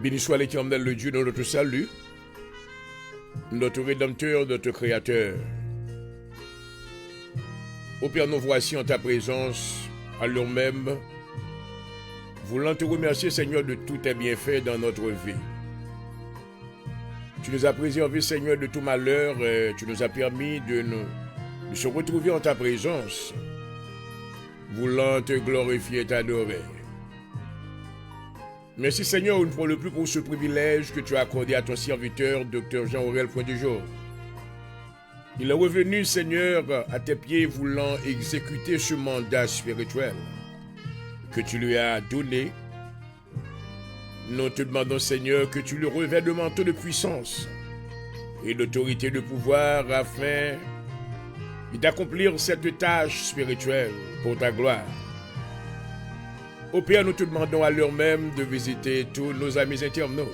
Béni soit l'Éternel, le Dieu de notre salut, notre Rédempteur, notre Créateur. Ô Père, nous voici en ta présence, à l'heure même, voulant te remercier, Seigneur, de tous tes bienfaits dans notre vie. Tu nous as préservés, Seigneur, de tout malheur, et tu nous as permis de se retrouver en ta présence, voulant te glorifier et t'adorer. Merci Seigneur une fois de plus pour ce privilège que tu as accordé à ton serviteur, Dr Jean-Aurel Pointe-de-Jour. Il est revenu, Seigneur, à tes pieds voulant exécuter ce mandat spirituel que tu lui as donné. Nous te demandons, Seigneur, que tu lui revêtes de manteau de puissance et d'autorité de pouvoir afin d'accomplir cette tâche spirituelle pour ta gloire. Au Père, nous te demandons à l'heure même de visiter tous nos amis internautes.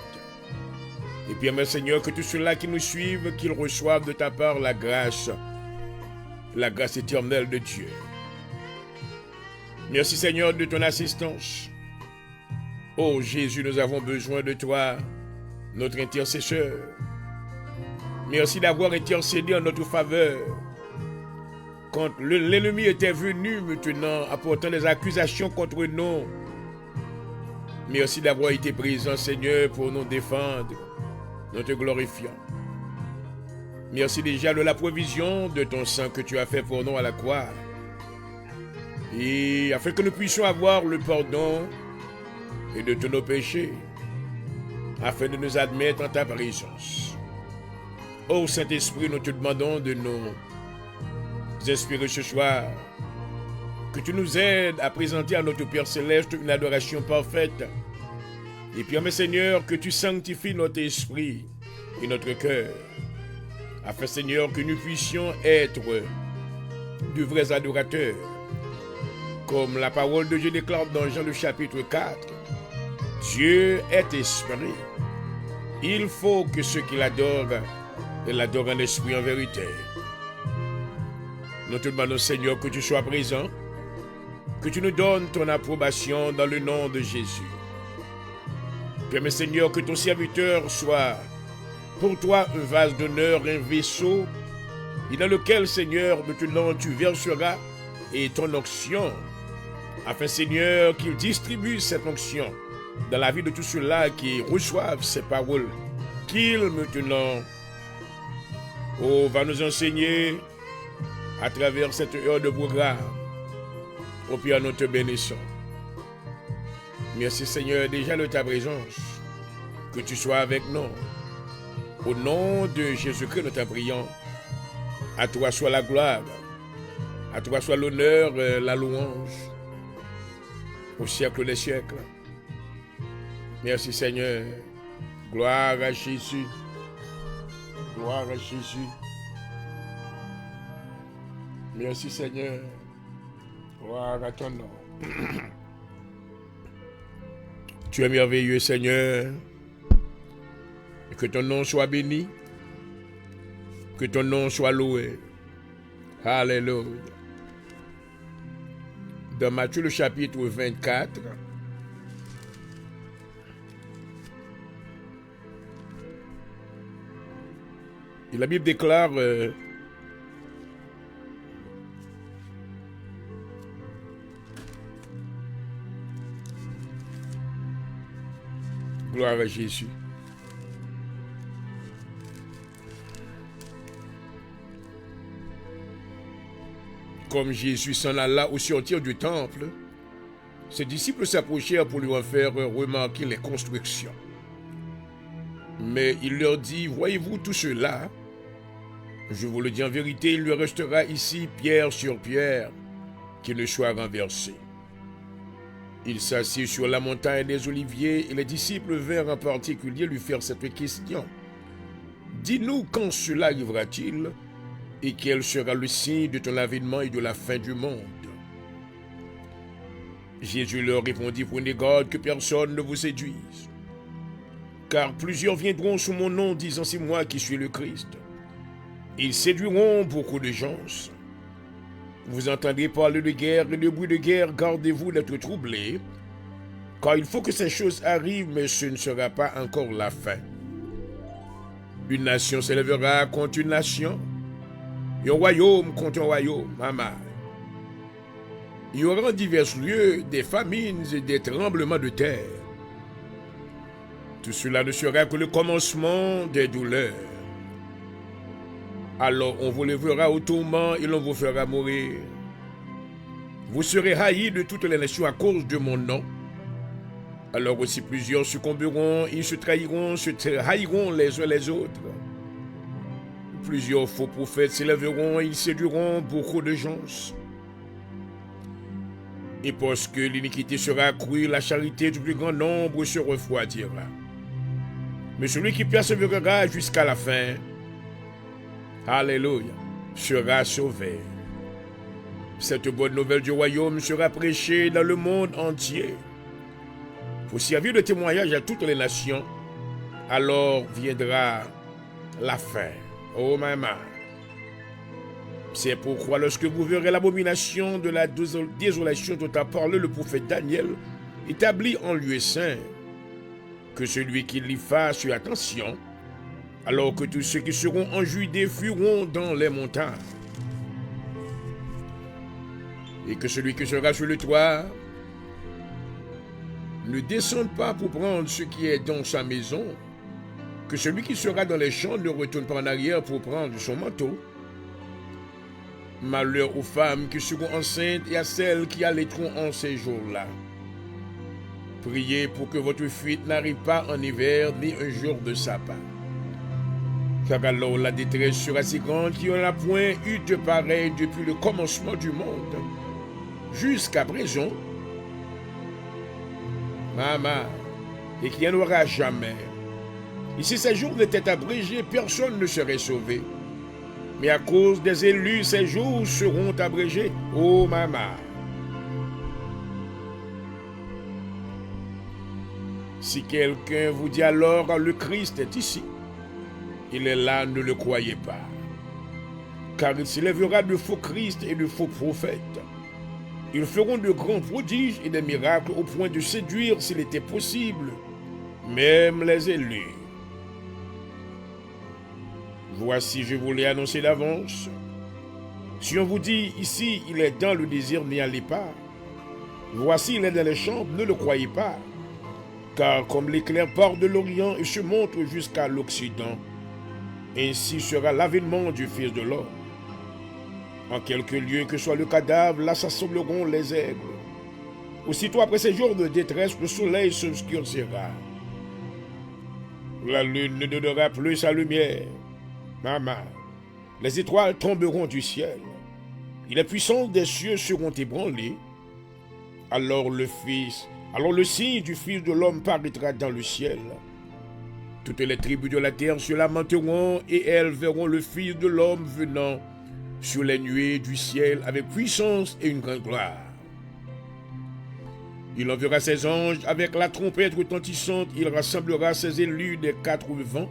Et puis, mes Seigneur, que tous ceux-là qui nous suivent, qu'ils reçoivent de ta part la grâce éternelle de Dieu. Merci Seigneur de ton assistance. Oh Jésus, nous avons besoin de toi, notre intercesseur. Merci d'avoir intercédé en notre faveur. Quand l'ennemi était venu maintenant apportant des accusations contre nous, merci d'avoir été présent, Seigneur, pour nous défendre, nous te glorifions. Merci déjà de la provision de ton sang que tu as fait pour nous à la croix, et afin que nous puissions avoir le pardon et de tous nos péchés, afin de nous admettre en ta présence. Ô Saint-Esprit, nous te demandons de nous inspirer ce soir, que tu nous aides à présenter à notre Père Céleste une adoration parfaite. Et puis, mes Seigneur, que tu sanctifies notre esprit et notre cœur, afin, Seigneur, que nous puissions être de vrais adorateurs. Comme la parole de Dieu déclare dans Jean le chapitre 4, Dieu est esprit. Il faut que ceux qui l'adorent en esprit en vérité. Nous te demandons, Seigneur, que tu sois présent, que tu nous donnes ton approbation dans le nom de Jésus. Permets, Seigneur, que ton serviteur soit pour toi un vase d'honneur, un vaisseau, et dans lequel, Seigneur, maintenant tu verseras et ton onction, afin, Seigneur, qu'il distribue cette onction dans la vie de tous ceux-là qui reçoivent ces paroles, qu'il maintenant va nous enseigner à travers cette heure de programme. Au Père, nous te bénissons. Merci Seigneur déjà de ta présence. Que tu sois avec nous. Au nom de Jésus-Christ, nous t'en prions. À toi soit la gloire. À toi soit l'honneur, la louange. Au siècle des siècles. Merci Seigneur. Gloire à Jésus. Gloire à Jésus. Merci Seigneur. Gloire à ton nom. Tu es merveilleux Seigneur. Et que ton nom soit béni. Que ton nom soit loué. Alléluia. Dans Matthieu le chapitre 24, et la Bible déclare gloire à Jésus. Comme Jésus s'en alla au sortir du temple, ses disciples s'approchèrent pour lui en faire remarquer les constructions. Mais il leur dit, voyez-vous tout cela? Je vous le dis en vérité, il lui restera ici pierre sur pierre, qui ne soit renversé. Il s'assit sur la montagne des Oliviers et les disciples vinrent en particulier lui faire cette question. Dis-nous quand cela arrivera-t-il et quel sera le signe de ton avènement et de la fin du monde? Jésus leur répondit, prenez garde que personne ne vous séduise. Car plusieurs viendront sous mon nom disant c'est moi qui suis le Christ. Ils séduiront beaucoup de gens. Vous entendrez parler de guerre et de bruit de guerre, gardez-vous d'être troublés, car il faut que ces choses arrivent, mais ce ne sera pas encore la fin. Une nation s'élèvera contre une nation, et un royaume contre un royaume. Maman. Il y aura en divers lieux des famines et des tremblements de terre. Tout cela ne sera que le commencement des douleurs. Alors on vous lèvera au tourment et l'on vous fera mourir. Vous serez haïs de toutes les nations à cause de mon nom. Alors aussi plusieurs succomberont, ils se trahiront, se haïront les uns les autres. Plusieurs faux prophètes s'élèveront, ils séduiront beaucoup de gens. Et parce que l'iniquité sera accrue, la charité du plus grand nombre se refroidira. Mais celui qui persévérera jusqu'à la fin, alléluia, sera sauvé. Cette bonne nouvelle du royaume sera prêchée dans le monde entier pour servir de témoignage à toutes les nations. Alors viendra la fin. Oh maman. C'est pourquoi lorsque vous verrez l'abomination de la désolation dont a parlé le prophète Daniel, établi en lieu saint, que celui qui l'y fasse attention, alors que tous ceux qui seront en Judée fuiront dans les montagnes. Et que celui qui sera sur le toit ne descende pas pour prendre ce qui est dans sa maison, que celui qui sera dans les champs ne retourne pas en arrière pour prendre son manteau. Malheur aux femmes qui seront enceintes et à celles qui allaiteront en ces jours-là. Priez pour que votre fuite n'arrive pas en hiver ni un jour de sapin. Car alors la détresse sera si grande qu'il n'y en a point eu de pareil depuis le commencement du monde jusqu'à présent. Maman, et qu'il n'y en aura jamais. Et si ces jours étaient abrégés, personne ne serait sauvé. Mais à cause des élus, ces jours seront abrégés. Oh maman. Si quelqu'un vous dit alors le Christ est ici, il est là, ne le croyez pas. Car il s'élèvera de faux Christ et de faux prophètes. Ils feront de grands prodiges et des miracles au point de séduire, s'il était possible, même les élus. Voici, je vous l'ai annoncé d'avance. Si on vous dit ici, il est dans le désert, n'y allez pas. Voici, il est dans les chambres, ne le croyez pas. Car comme l'éclair part de l'Orient et se montre jusqu'à l'Occident, ainsi sera l'avènement du Fils de l'homme. En quelque lieu que soit le cadavre, là s'assembleront les aigles. Aussitôt après ces jours de détresse, le soleil s'obscurcira. La lune ne donnera plus sa lumière. Maman, les étoiles tomberont du ciel. Et les puissances des cieux seront ébranlées. Alors le signe du Fils de l'homme paraîtra dans le ciel. Toutes les tribus de la terre se lamenteront et elles verront le Fils de l'homme venant sur les nuées du ciel avec puissance et une grande gloire. Il enverra ses anges avec la trompette retentissante, il rassemblera ses élus des quatre vents,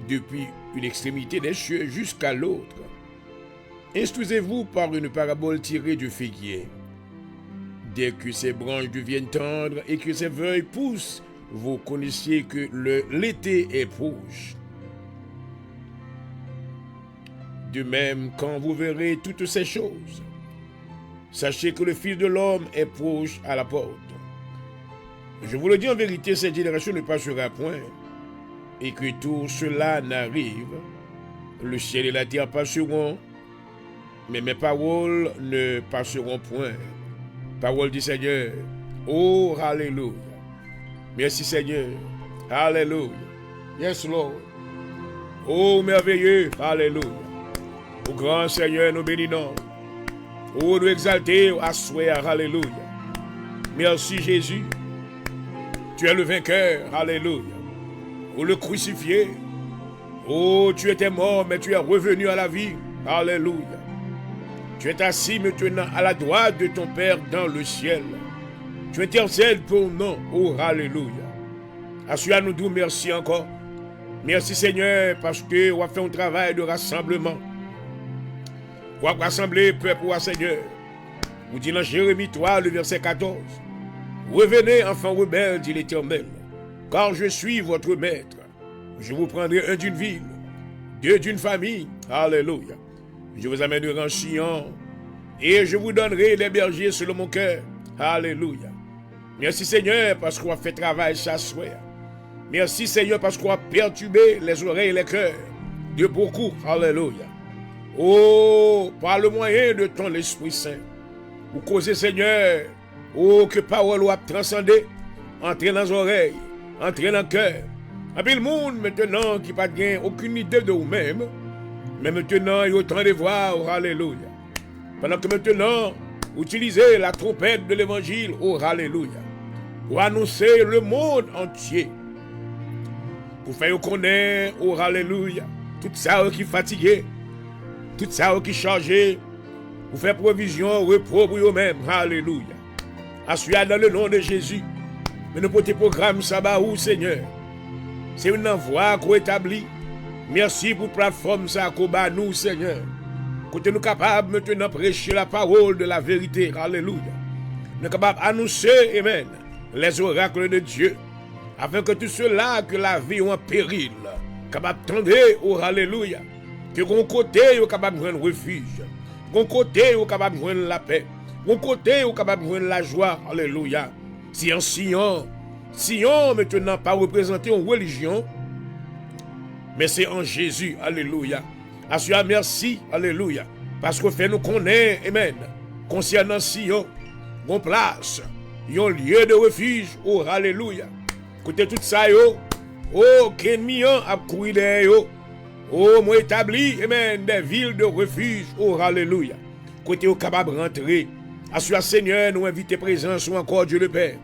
depuis une extrémité des cieux jusqu'à l'autre. Instruisez-vous par une parabole tirée du figuier. Dès que ses branches deviennent tendres et que ses feuilles poussent, vous connaissiez que l'été est proche. De même, quand vous verrez toutes ces choses, sachez que le Fils de l'homme est proche à la porte. Je vous le dis en vérité, cette génération ne passera point, et que tout cela n'arrive. Le ciel et la terre passeront, mais mes paroles ne passeront point. Parole du Seigneur. Oh, alléluia. Merci Seigneur. Alléluia. Yes, Lord. Oh, merveilleux. Alléluia. Au grand Seigneur, nous bénissons. Oh, nous exalter, asseoir. Alléluia. Merci Jésus. Tu es le vainqueur. Alléluia. Oh, le crucifié. Oh, tu étais mort, mais tu es revenu à la vie. Alléluia. Tu es assis maintenant à la droite de ton Père dans le ciel. Tu intercèdes pour nous. Oh, alléluia. À celui-là, nous disons merci encore. Merci Seigneur, parce que vous avez fait un travail de rassemblement. Vous avez rassemblé le peuple, Seigneur. Vous dites dans Jérémie 3, le verset 14. Revenez, enfants rebelles, dit l'Éternel, car je suis votre maître. Je vous prendrai un d'une ville, deux d'une famille. Alléluia. Je vous amènerai en Sion, et je vous donnerai les bergers selon mon cœur. Alléluia. Merci Seigneur, parce qu'on a fait travail chaque soir. Merci Seigneur, parce qu'on a perturbé les oreilles et les cœurs de beaucoup. Alléluia. Oh, par le moyen de ton Esprit Saint, vous causez Seigneur, oh, que parole ou a transcendé, entrer dans les oreilles, entrer dans le cœur. Et puis le monde maintenant qui n'a pas aucune idée de vous-même, mais maintenant il y a autant de voir, alléluia. Pendant que maintenant, vous utilisez la trompette de l'évangile, oh, alléluia, pour annoncer le monde entier, pour faire connaître, oh, alléluia, tout ça qui est fatigué, tout ça qui est chargé, pour faire provision, repos pour eux-mêmes, alléluia. Assuya dans le nom de Jésus. Mais nous portons programme sabbat où, Seigneur. C'est une envoi qu'on établit. Merci pour la plateforme ça qu'on bat nous, Seigneur. Côté nous capables maintenant de prêcher la parole de la vérité. Alléluia. Nous sommes capables d'annoncer, amen, les oracles de Dieu. Afin que tous ceux-là que la vie ont en péril, capables de tendre, oh, alléluia. Que mon côté, ils capable de joindre refuge. Mon côté, ils capable de joindre la paix. Mon côté, vous êtes capable de voir la joie. Alléluia. Si en Sion maintenant pas représenter une religion, mais c'est en Jésus. Alléluia. Assurément, merci. Alléluia. Parce que fait nous connaître, amen. Concernant Sion, une place, un lieu de refuge. Oh, alléluia. Écoutez tout ça, yo. Oh, qu'ennemi a couru derrière yo. Oh, moi établi, amen, des villes de refuge. Oh, alléluia. Côté au capable de rentrer. Assurément, Seigneur, nous invitons présence ou encore Dieu le Père.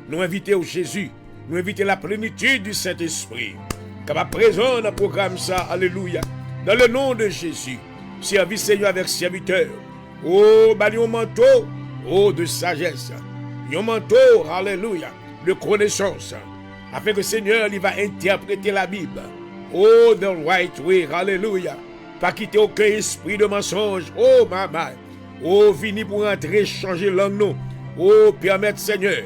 Nous invitons Jésus. Nous invitons la plénitude du Saint-Esprit. Capable présent dans le programme ça. Alléluia. Dans le nom de Jésus. Service Seigneur avec serviteur. Oh, un manteau. Oh, de sagesse. Un manteau. Alléluia. De connaissance. Afin que Seigneur, il va interpréter la Bible. Oh, the right way. Alléluia. Pas quitter aucun esprit de mensonge. Oh, maman. Oh, vini pour entrer, changer langue, non. Oh, permettre, Seigneur,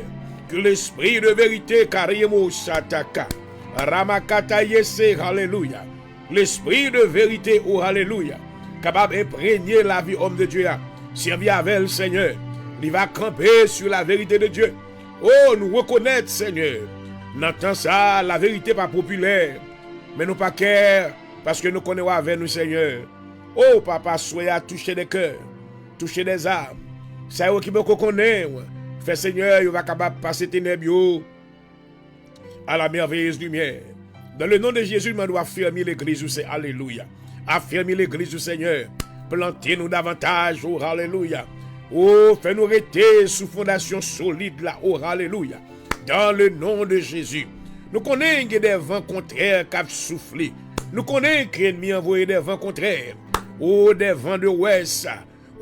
que l'esprit de vérité, Kariemo Sataka, Ramakata Yese, alléluia. L'esprit de vérité, oh, alléluia, capable d'imprégner la vie, homme de Dieu, servir avec le Seigneur. Il va camper sur la vérité de Dieu. Oh, nous reconnaître, Seigneur. N'entend ça, la vérité pas populaire, mais nous pas care, parce que nous connaissons avec nous, Seigneur. Oh, papa, soyez à toucher des cœurs. Toucher des âmes. Ça qui me connaît. Fait Seigneur, il va capable de passer ténèbres à la merveilleuse lumière. Dans le nom de Jésus, je dois affirmer l'église où c'est alléluia. Affirmer l'église où Seigneur. Plantez-nous davantage, oh alléluia. Oh, fais-nous rester sous fondation solide là, oh alléluia. Dans le nom de Jésus. Nous connaissons que des vents contraires qui soufflent. Nous connaissons que l'ennemi a envoyé des vents contraires. Oh, des vents de ouest.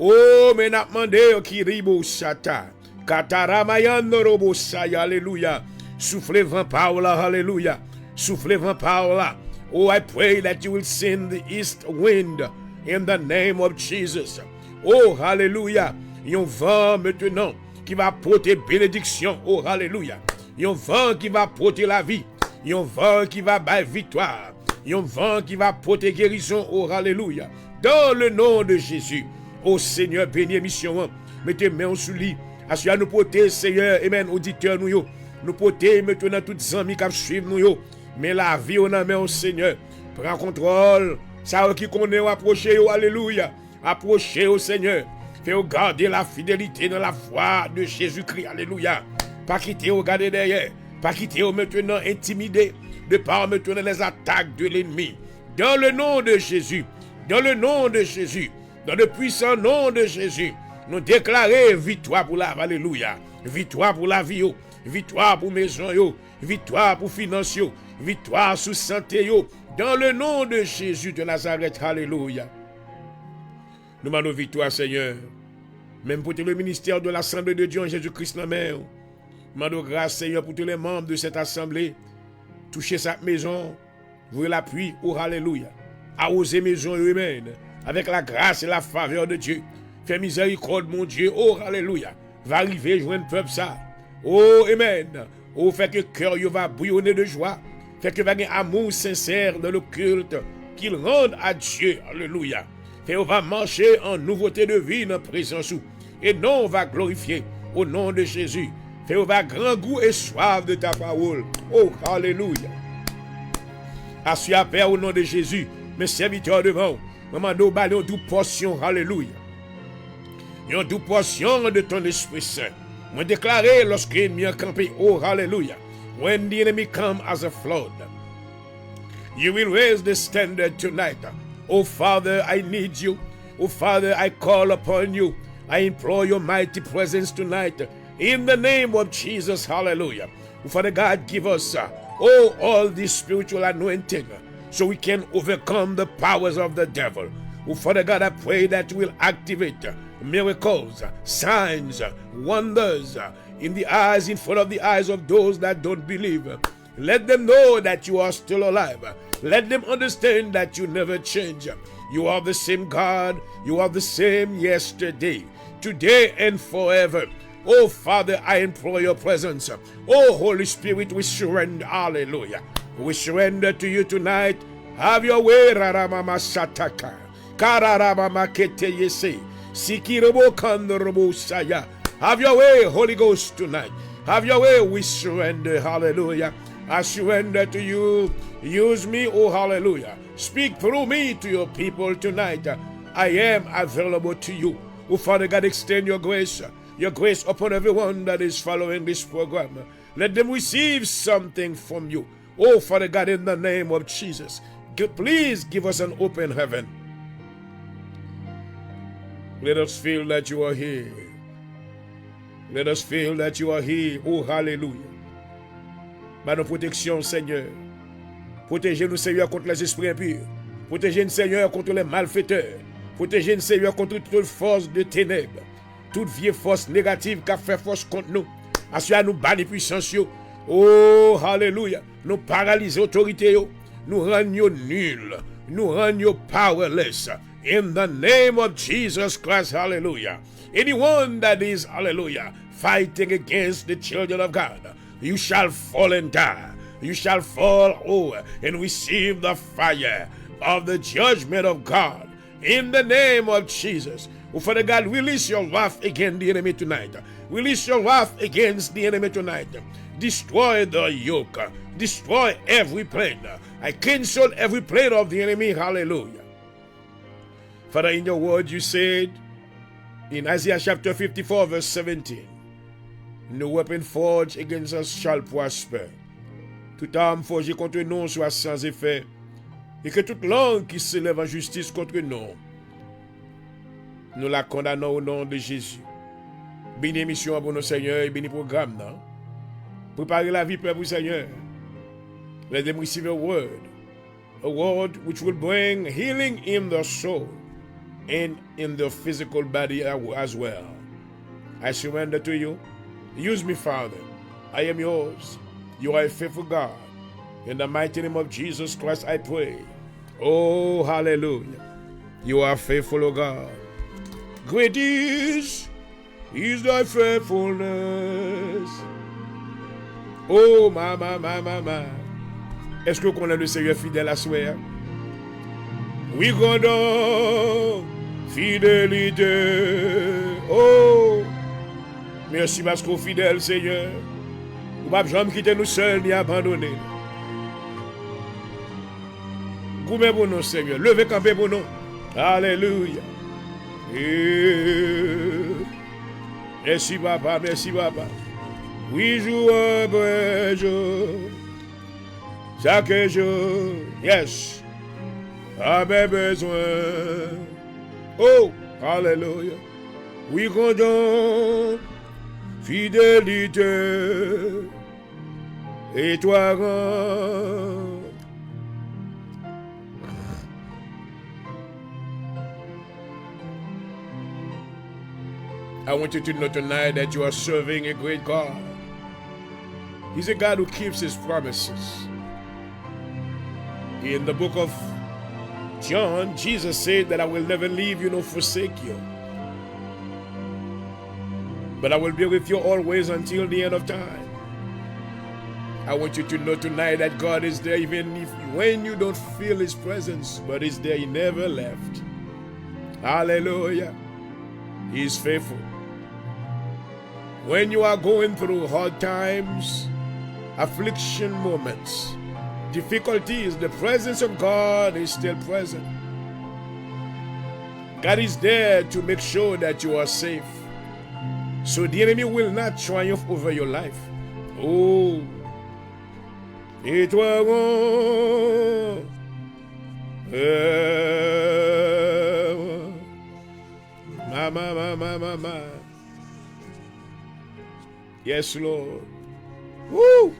Oh, mais n'a demandé qui ribo sata. Kataramayan robo saya, alléluia. Soufflez vent par là, alléluia. Soufflez vent par là. Oh, I pray that you will send the east wind in the name of Jesus. Oh, alléluia. Un vent maintenant qui va porter bénédiction. Oh, alléluia. Un vent qui va porter la vie. Un vent qui va bailler victoire. Un vent qui va porter guérison. Oh, alléluia. Dans le nom de Jésus. Oh Seigneur, bénis mission. Mettez main sous lui. Assurez nous porter, Seigneur, amen, auditeurs nous. Nous porter maintenant toutes les amis qui suivent nous. Mais la vie, on a main au Seigneur. Prends contrôle. Ça qui connaît, approchez, alléluia. Approchez au Seigneur. Faites garder la fidélité dans la foi de Jésus-Christ, alléluia. Pas quitter au garder derrière. Pas quitter au maintenant intimidé. De par maintenant les attaques de l'ennemi. Dans le nom de Jésus. Dans le nom de Jésus. Dans le puissant nom de Jésus, nous déclarons victoire pour la alléluia. Victoire pour la vie, victoire pour maison, victoire pour finances, victoire sous santé. Dans le nom de Jésus de Nazareth, alléluia. Nous demandons victoire, Seigneur. Même pour le ministère de l'Assemblée de Dieu en Jésus-Christ, Demandons grâce, Seigneur, pour tous les membres de cette assemblée. Touchez cette maison. Vous l'appui, oh Alléluia. Arrosez maison humaine avec la grâce et la faveur de Dieu. Fais miséricorde, mon Dieu, oh Alléluia. Va arriver, joindre peuple ça. Oh, Amen. Oh, fait que le cœur va bouillonner de joie. Fait que va un amour sincère dans le culte qu'il rende à Dieu. Alléluia. Fait on va marcher en nouveauté de vie dans la présence. Et non, on va glorifier au nom de Jésus. Fait on va grand goût et soif de ta parole. Oh, Alléluia. Assis à Père au nom de Jésus, mes serviteurs devant, maman, nous ballons douce portion, Alléluia. Une douce portion de ton Esprit Saint. Moi déclaré lorsque l'ennemi a campé, oh, Alléluia. When the enemy come as a flood, you will raise the standard tonight. Oh, Father, I need you. Oh, Father, I call upon you. I implore your mighty presence tonight. In the name of Jesus, hallelujah. Oh, Father God, give us, all this spiritual anointing so we can overcome the powers of the devil. Oh, Father God, I pray that you will activate miracles, signs, wonders in front of the eyes of those that don't believe. Let them know that you are still alive. Let them understand that you never change. You are the same God. You are the same yesterday, today, and forever. Oh, Father, I implore your presence. Oh, Holy Spirit, we surrender. Hallelujah. We surrender to you tonight. Have your way, Raramama Sataka. Kararama Kete Yese. Sikirobo Kandorobo Saya. Have your way, Holy Ghost, tonight. Have your way. We surrender. Hallelujah. I surrender to you. Use me, oh hallelujah. Speak through me to your people tonight. I am available to you. Oh, Father God, extend your grace upon everyone that is following this program. Let them receive something from you. Oh, Father God, in the name of Jesus, please give us an open heaven. Let us feel that you are here. Let us feel that you are here. Oh, hallelujah. Par nos protections, Seigneur. Protégez-nous, Seigneur, contre les esprits impurs. Protégez-nous, Seigneur, contre les malfaiteurs. Protégez-nous, Seigneur, contre toute force de ténèbres. Toute vieille force négative qui a fait force contre nous. Assure-nous banni puissance. Oh, hallelujah. Nous paralyser l'autorité. Nous rendons nuls. Nous rendons powerless. In the name of Jesus Christ, hallelujah. Anyone that is, hallelujah, fighting against the children of God, you shall fall and die. You shall fall and receive the fire of the judgment of God. In the name of Jesus. Oh, Father God, release your wrath against the enemy tonight. Release your wrath against the enemy tonight. Destroy the yoke. Destroy every plan. I cancel every plan of the enemy. Hallelujah. Father, in your word you said in Isaiah chapter 54 verse 17, no weapon forged against us shall prosper. Toute arme forgée contre nous soit sans effet, et que toute langue qui s'élève en justice contre nous, nous la condamnons au nom de Jésus. Bénis mission pour nos Seigneur et bénis programme. Préparez la vie, Père, pour Seigneur. Let them receive a word which will bring healing in the soul and in the physical body as well. I surrender to you. Use me, Father. I am yours. You are a faithful God. In the mighty name of Jesus Christ, I pray. Oh, hallelujah. You are faithful, O God. Great is thy faithfulness. Oh, my. Est-ce que vous connaissez le Seigneur fidèle à soi? Oui, grandeur, fidélité. Oh, merci parce que fidèle, Seigneur. Vous ne pouvez jamais quitter nous seuls ni abandonner. Goumez pour nous, Seigneur. Levez campé pour nous. Alléluia. Merci, Papa. Merci, Papa. Oui, jour après jour. Chaque jour. Yes. À mes besoins. Oh, Alléluia. Oui, grandeur, fidélité. Et toi, grand. I want you to know tonight that you are serving a great God. He's a God who keeps his promises. In the book of John, Jesus said that I will never leave you nor forsake you, but I will be with you always until the end of time. I want you to know tonight that God is there even if when you don't feel his presence, but he's there. He never left. Hallelujah. He is faithful. When you are going through hard times, affliction moments, difficulties, the presence of God is still present. God is there to make sure that you are safe, so the enemy will not triumph over your life. Oh, et toi, ma. Yes, Lord. Woo!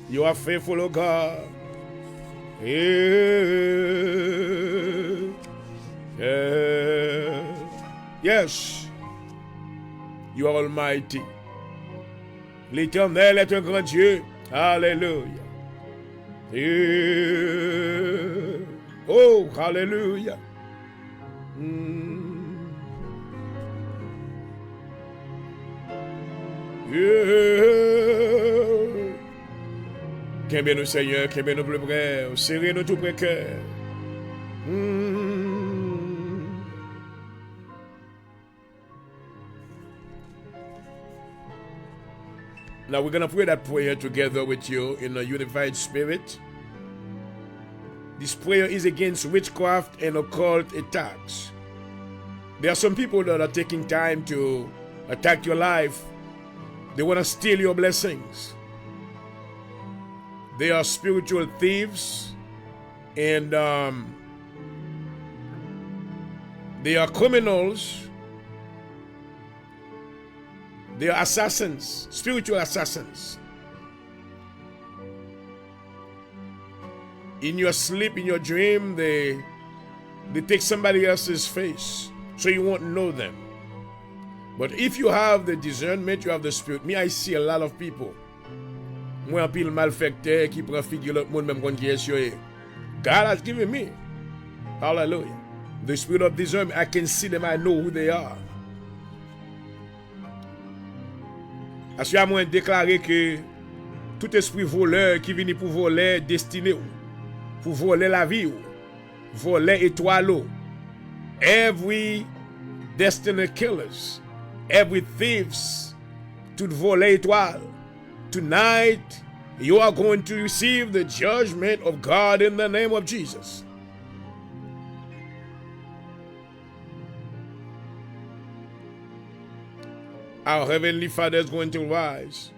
You are faithful, O God. Yes. You are almighty. L'Éternel est un grand Dieu. Alléluia. Oh, hallelujah. Qu'aimez-nous, Seigneur, qu'aimez-nous plus près, serrez-nous tout près cœur. Now we're going to pray that prayer together with you in a unified spirit. This prayer is against witchcraft and occult attacks. There are some people that are taking time to attack your life. They want to steal your blessings. They are spiritual thieves, and they are criminals. They are assassins, spiritual assassins. In your sleep, in your dream, they take somebody else's face, so you won't know them. But if you have the discernment, you have the spirit. Me, I see a lot of people. Moi, un pile malfecteur qui prend figure l'autre monde même quand est. God has given me. Hallelujah. The spirit of discernment, I can see them, I know who they are. Parce que moi déclaré que tout esprit voleur qui vient pour voler destiné pour voler la vie, voler étoile, every destiny killers, every thieves to voler étoile. Tonight, you are going to receive the judgment of God in the name of Jesus. Our Heavenly Father is going to rise,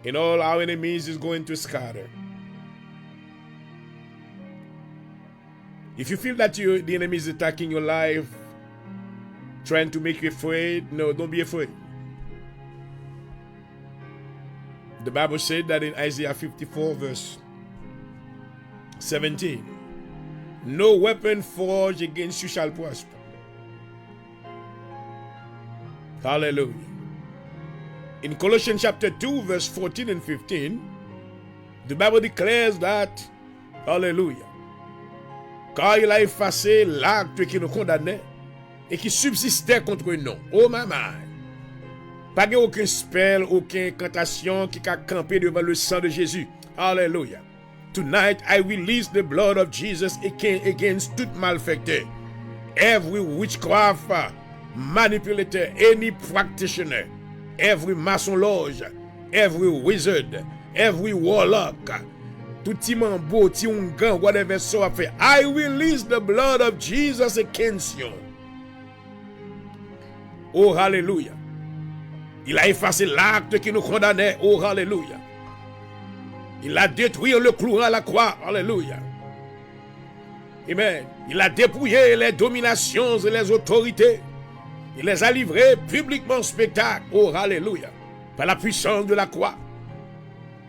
and all our enemies is going to scatter. If you feel that the enemy is attacking your life, trying to make you afraid, no, don't be afraid. The Bible said that in Isaiah 54 verse 17, no weapon forged against you shall prosper. Hallelujah. In Colossians chapter 2 verse 14 and 15, the Bible declares that, hallelujah, car il a effacé l'acte qui nous condamnait et qui subsistait contre nous. Oh my mind. Pas aucun spell, aucune incantation qui a campé devant le sang de Jésus. Hallelujah. Tonight, I release the blood of Jesus against tout malfecteur, every witchcraft, manipulator, any practitioner, every mason loge, every wizard, every warlock, tout timambo, tiungan, whatever so affair. I release the blood of Jesus against you. Oh, hallelujah. Il a effacé l'acte qui nous condamnait. Oh, hallelujah. Il a détruit le clou à la croix. Alléluia. Amen. Il a dépouillé les dominations et les autorités. Il les a livrés publiquement au spectacle. Oh, hallelujah. Par la puissance de la croix.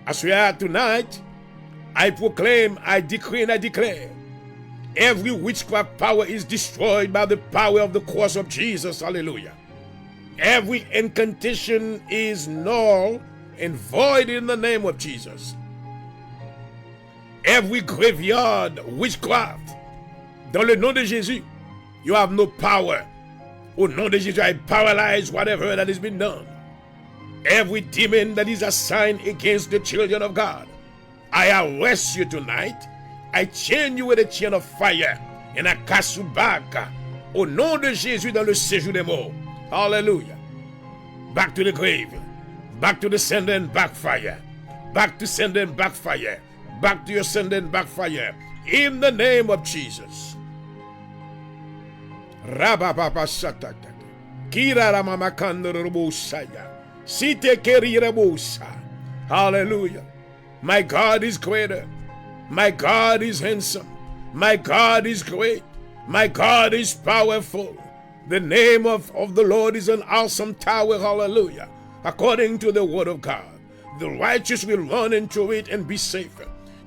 As we are tonight, I proclaim, I decree and I declare, every witchcraft power is destroyed by the power of the cross of Jesus. Hallelujah. Every incantation is null and void in the name of Jesus. Every graveyard witchcraft, dans le nom de Jésus, you have no power. Au nom de Jésus, I paralyze whatever that has been done. Every demon that is assigned against the children of God, I arrest you tonight. I chain you with a chain of fire, and I cast you back. Au nom de Jésus dans le séjour des morts. Hallelujah. Back to the grave. Back to the sender and backfire. Back to sender and backfire. Back to your sender and backfire. In the name of Jesus. Rabababa satata. Kira ramamakanda robosaya. Site keri rabosa. Hallelujah. My God is greater. My God is handsome. My God is great. My God is powerful. The name of the Lord is an awesome tower. Hallelujah. According to the word of God, the righteous will run into it and be safe.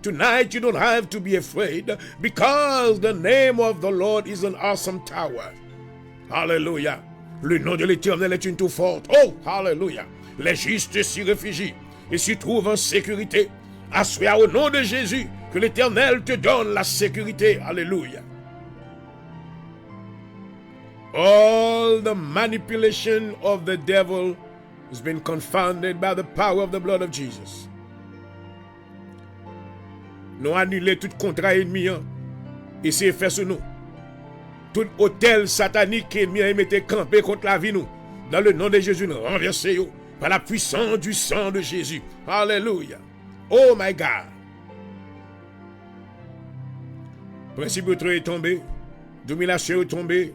Tonight you don't have to be afraid because the name of the Lord is an awesome tower. Hallelujah. Le nom de l'Éternel est une tour forte. Oh, hallelujah. Les justes s'y réfugient et s'y trouvent en sécurité. Assois au nom de Jésus que l'Éternel te donne la sécurité. Alléluia. All the manipulation of the devil has been confounded by the power of the blood of Jesus. Nous annulons tout contrat ennemi et c'est fait sur nous. Tout hôtel satanique ennemi a été campé contre la vie nous. Dans le nom de Jésus, nous renversons par la puissance du sang de Jésus. Alléluia. Oh my God. Principe de trop est tombé. Domination est tombée.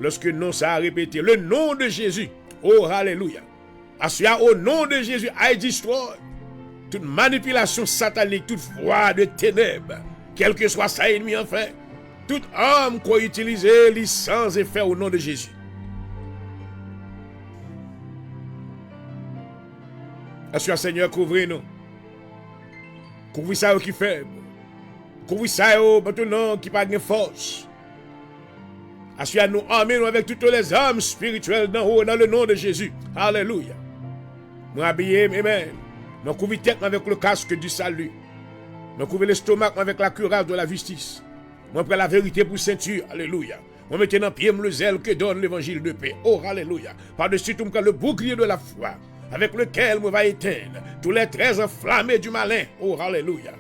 Lorsque non ça a répété. Le nom de Jésus. Oh, alléluia. Assois au nom de Jésus, I destroy toute manipulation satanique, toute voie de ténèbres, quel que soit sa ennemi en fait, toute arme qu'on utilise, sans effet au nom de Jésus. Assois Seigneur, couvrez-nous. Couvrez ça qui est faible. Couvrez ça maintenant qui n'a pas de force. Assois nous, armez-nous avec toutes les armes spirituelles d'en haut dans le nom de Jésus. Alléluia. Nous habillons, amen. Nous couvrons tête avec le casque du salut. Nous couvrons l'estomac avec la cuirasse de la justice. Nous prenons la vérité pour ceinture. Alléluia. Nous mettons dans pied le zèle que donne l'évangile de paix. Oh, alléluia. Par-dessus tout, le bouclier de la foi avec lequel nous va éteindre tous les traits enflammés du malin. Oh, alléluia.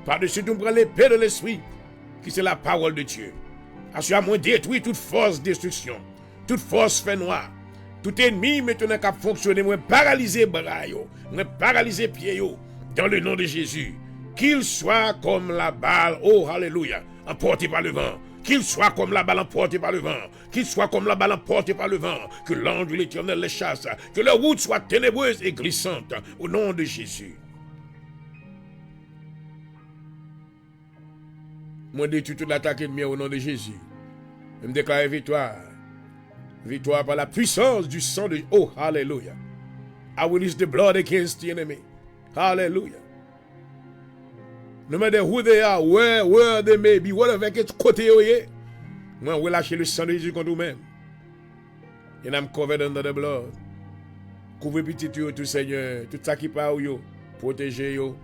Par-dessus tout, l'épée de l'esprit qui c'est la parole de Dieu. Assure-moi détruire toute force de destruction, toute force fait noire, tout ennemi maintenant qui a fonctionné, moi paralyser bras yo, moi paralyser pieds yo, dans le nom de Jésus. Qu'il soit comme la balle, oh alléluia, emporté par le vent. Qu'il soit comme la balle emportée par le vent. Qu'il soit comme la balle emportée par le vent. Que l'ange de l'Éternel les chasse. Que leur route soit ténébreuse et glissante. Au nom de Jésus. Moi, détruis toute l'attaque ennemie au nom de Jésus. Je me déclare victoire. Victoire par la puissance du sang de... Oh, hallelujah. I will use the blood against the enemy. Hallelujah. No matter who they are, where they may be, whatever quel côté ils sont, moi, je vais lâcher le sang de Jésus contre vous-même. And I'm covered under the blood. Couvrez petit tout Seigneur, tout ça qui parle, protégez yo.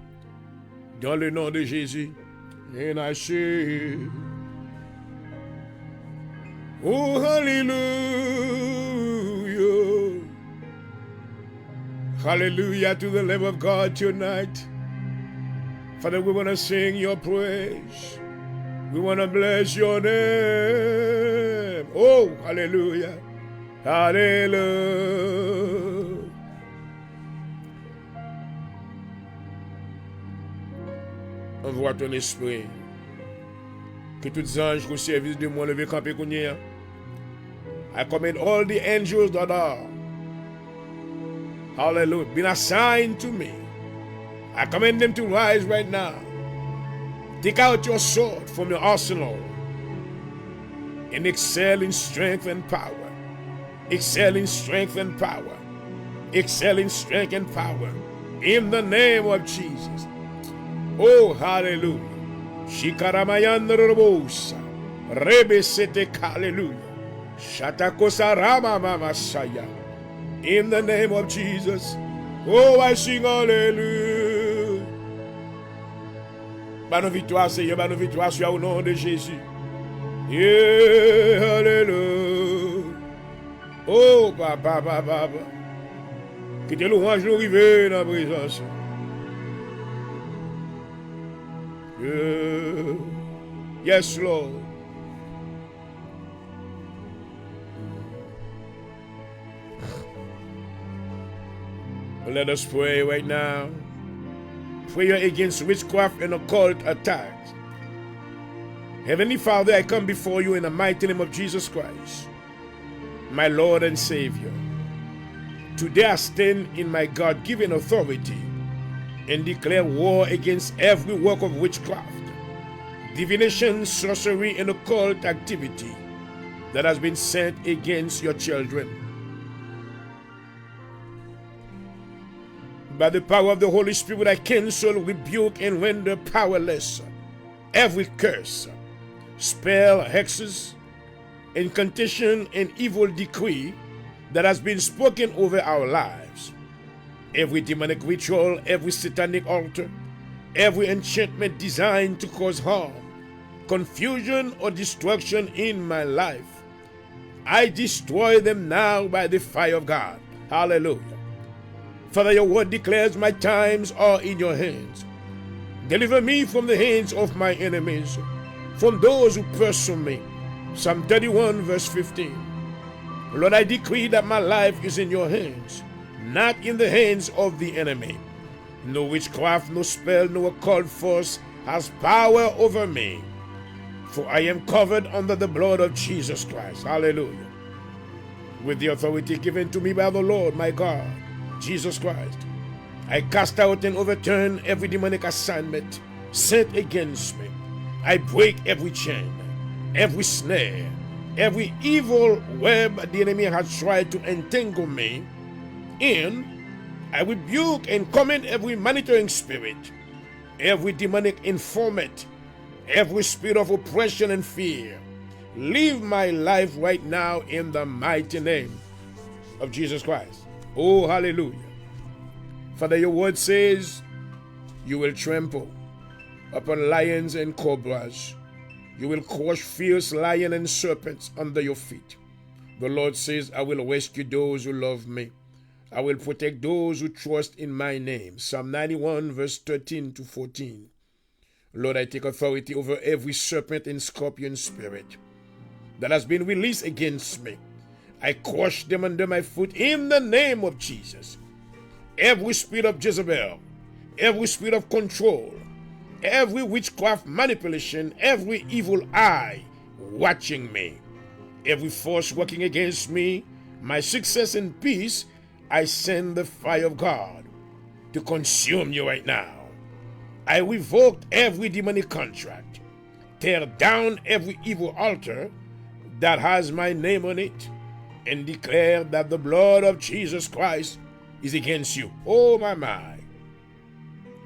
Dans le nom de Jésus. And I say, oh, hallelujah. Hallelujah to the Lamb of God tonight. Father, we want to sing your praise. We want to bless your name. Oh, hallelujah. Hallelujah. Envoie ton esprit. Que tous les anges au service de moi levé campé kounya. I command all the angels that are, hallelujah, been assigned to me. I command them to rise right now. Take out your sword from your arsenal and excel in strength and power. Excel in strength and power. Excel in strength and power. In the name of Jesus. Oh, hallelujah. Shikaramayanda robosa. Rebe sete hallelujah. Shatakosa rama mama saya. In the name of Jesus. Oh, I sing Alléluia. Bah, nos victoires, Seigneur, bah, nos victoires, soit au nom de Jésus. Yeah, Alléluia. Oh, papa, papa, papa. Que tes louanges nous arrivent dans la présence. Yeah. Yes, Lord. Let us pray right now. Prayer against witchcraft and occult attacks. Heavenly Father, I come before you in the mighty name of Jesus Christ, my Lord and Savior. Today I stand in my God-given authority and declare war against every work of witchcraft, divination, sorcery, and occult activity that has been sent against your children. By the power of the Holy Spirit, I cancel, rebuke, and render powerless every curse, spell, hexes, incantation, and evil decree that has been spoken over our lives. Every demonic ritual, every satanic altar, every enchantment designed to cause harm, confusion, or destruction in my life, I destroy them now by the fire of God. Hallelujah. Father, your word declares my times are in your hands. Deliver me from the hands of my enemies, from those who pursue me. Psalm 31 verse 15. Lord, I decree that my life is in your hands, not in the hands of the enemy. No witchcraft, no spell, no occult force has power over me, for I am covered under the blood of Jesus Christ. Hallelujah. With the authority given to me by the Lord, my God, Jesus Christ, I cast out and overturn every demonic assignment sent against me. I break every chain, every snare, every evil web the enemy has tried to entangle me in. I rebuke and command every monitoring spirit, every demonic informant, every spirit of oppression and fear. Leave my life right now in the mighty name of Jesus Christ. Oh, hallelujah. Father, your word says you will trample upon lions and cobras. You will crush fierce lions and serpents under your feet. The Lord says, I will rescue those who love me. I will protect those who trust in my name. Psalm 91 verse 13 to 14. Lord, I take authority over every serpent and scorpion spirit that has been released against me. I crush them under my foot in the name of Jesus. Every spirit of Jezebel, every spirit of control, every witchcraft manipulation, every evil eye watching me, every force working against me, my success and peace, I send the fire of God to consume you right now. I revoke every demonic contract, tear down every evil altar that has my name on it, and declare that the blood of Jesus Christ is against you. Oh, my.